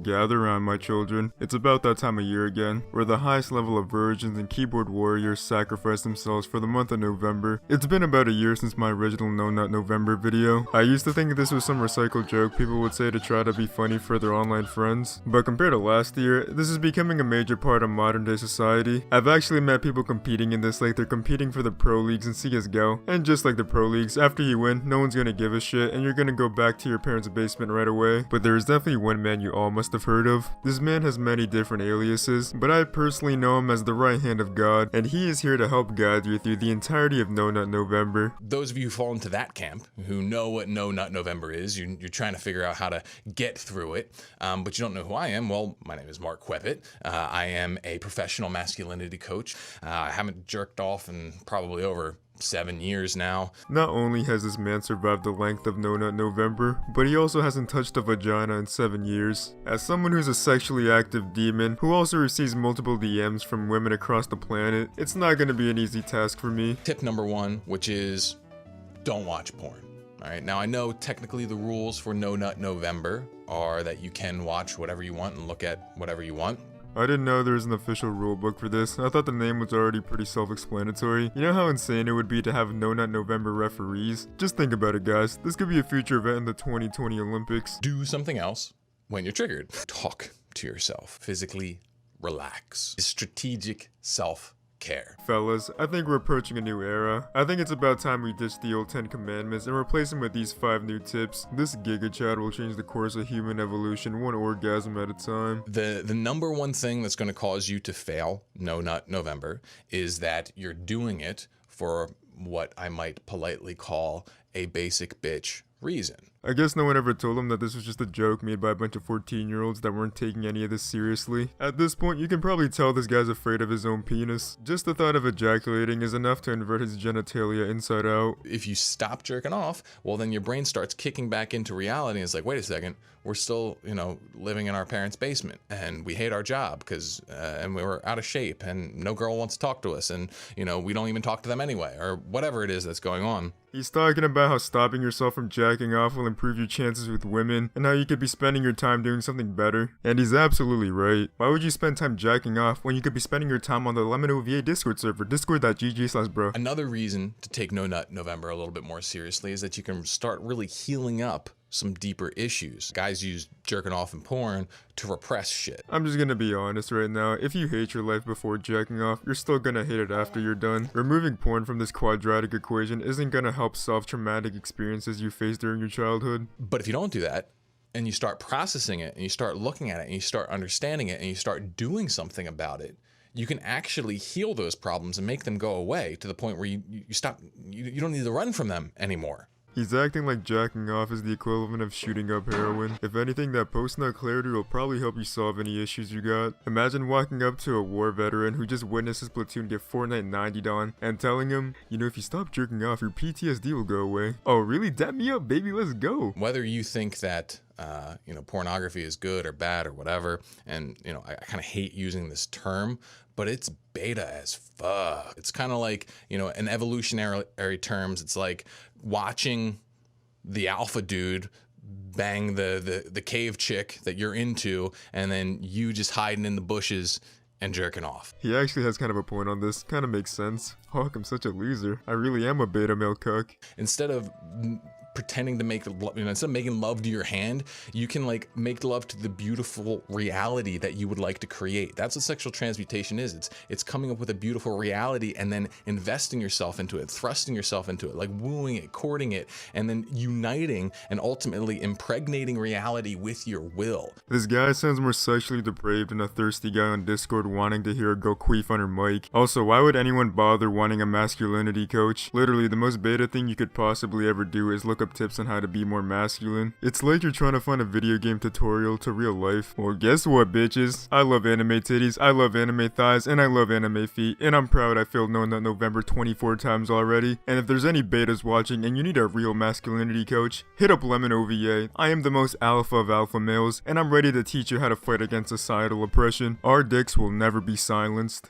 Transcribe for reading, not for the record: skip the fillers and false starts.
Gather round, my children. It's about that time of year again, where the highest level of virgins and keyboard warriors sacrifice themselves for the month of November. It's been about a year since my original No Nut November video. I used to think this was some recycled joke people would say to try to be funny for their online friends, but compared to last year, this is becoming a major part of modern day society. I've actually met people competing in this like they're competing for the pro leagues in CSGO, and just like the pro leagues, after you win, no one's gonna give a shit and you're gonna go back to your parents' basement right away. But there is definitely one man you all must have heard of. This man has many different aliases, but I personally know him as the right hand of God, and he is here to help guide you through the entirety of No Nut November. Those of you who fall into that camp, who know what No Nut November is, you're trying to figure out how to get through it, but you don't know who I am. Well, my name is Mark Kweppet. I am a professional masculinity coach. I haven't jerked off in probably over 7 years now. Not only has this man survived the length of No Nut November, but he also hasn't touched a vagina in 7 years. As someone who's a sexually active demon, who also receives multiple DMs from women across the planet, it's not gonna be an easy task for me. Tip number 1, which is don't watch porn. Alright, now I know technically the rules for No Nut November are that you can watch whatever you want and look at whatever you want. I didn't know there was an official rulebook for this. I thought the name was already pretty self-explanatory. You know how insane it would be to have No Nut November referees? Just think about it, guys. This could be a future event in the 2020 Olympics. Do something else when you're triggered. Talk to yourself. Physically relax. Strategic self-care. Fellas, I think we're approaching a new era. I think it's about time we ditch the old 10 commandments and replace them with these 5 new tips. This Giga Chat will change the course of human evolution one orgasm at a time. The number one thing that's going to cause you to fail No Nut November is that you're doing it for what I might politely call a basic bitch reason. I guess no one ever told him that this was just a joke made by a bunch of 14-year-olds that weren't taking any of this seriously. At this point, you can probably tell this guy's afraid of his own penis. Just the thought of ejaculating is enough to invert his genitalia inside out. If you stop jerking off, well then your brain starts kicking back into reality and it's like, wait a second, we're still, living in our parents' basement and we hate our job because and we were out of shape and no girl wants to talk to us and, we don't even talk to them anyway or whatever it is that's going on. He's talking about how stopping yourself from jacking off will improve your chances with women, and how you could be spending your time doing something better. And he's absolutely right. Why would you spend time jacking off when you could be spending your time on the Lemon OVA Discord server, discord.gg/bro. Another reason to take No Nut November a little bit more seriously is that you can start really healing up some deeper issues. Guys use jerking off and porn to repress shit. I'm just gonna be honest right now, if you hate your life before jacking off, you're still gonna hate it after you're done. Removing porn from this quadratic equation isn't gonna help solve traumatic experiences you faced during your childhood. But if you don't do that, and you start processing it, and you start looking at it, and you start understanding it, and you start doing something about it, you can actually heal those problems and make them go away to the point where you don't need to run from them anymore. He's acting like jacking off is the equivalent of shooting up heroin. If anything, that post-nut clarity will probably help you solve any issues you got. Imagine walking up to a war veteran who just witnessed his platoon get Fortnite 90'd on and telling him, if you stop jerking off, your PTSD will go away. Oh really? Dap me up, baby, let's go. Whether you think that pornography is good or bad or whatever, and I kind of hate using this term, but it's beta as fuck. It's kind of like, in evolutionary terms, it's like watching the alpha dude bang the cave chick that you're into, and then you just hiding in the bushes and jerking off. He actually has kind of a point on this. Kind of makes sense. Fuck, I'm such a loser. I really am a beta male cuck. Instead of pretending to make instead of making love to your hand, you can make love to the beautiful reality that you would like to create. That's what sexual transmutation is. It's coming up with a beautiful reality and then investing yourself into it, thrusting yourself into it, like wooing it, courting it, and then uniting and ultimately impregnating reality with your will. This guy sounds more sexually depraved than a thirsty guy on Discord wanting to hear a girl queef on her mic. Also, why would anyone bother wanting a masculinity coach? Literally, the most beta thing you could possibly ever do is look up tips on how to be more masculine. It's like you're trying to find a video game tutorial to real life. Well, guess what, bitches? I love anime titties, I love anime thighs, and I love anime feet, and I'm proud I failed No Nut November 24 times already. And if there's any betas watching and you need a real masculinity coach, hit up Lemon OVA. I am the most alpha of alpha males, and I'm ready to teach you how to fight against societal oppression. Our dicks will never be silenced.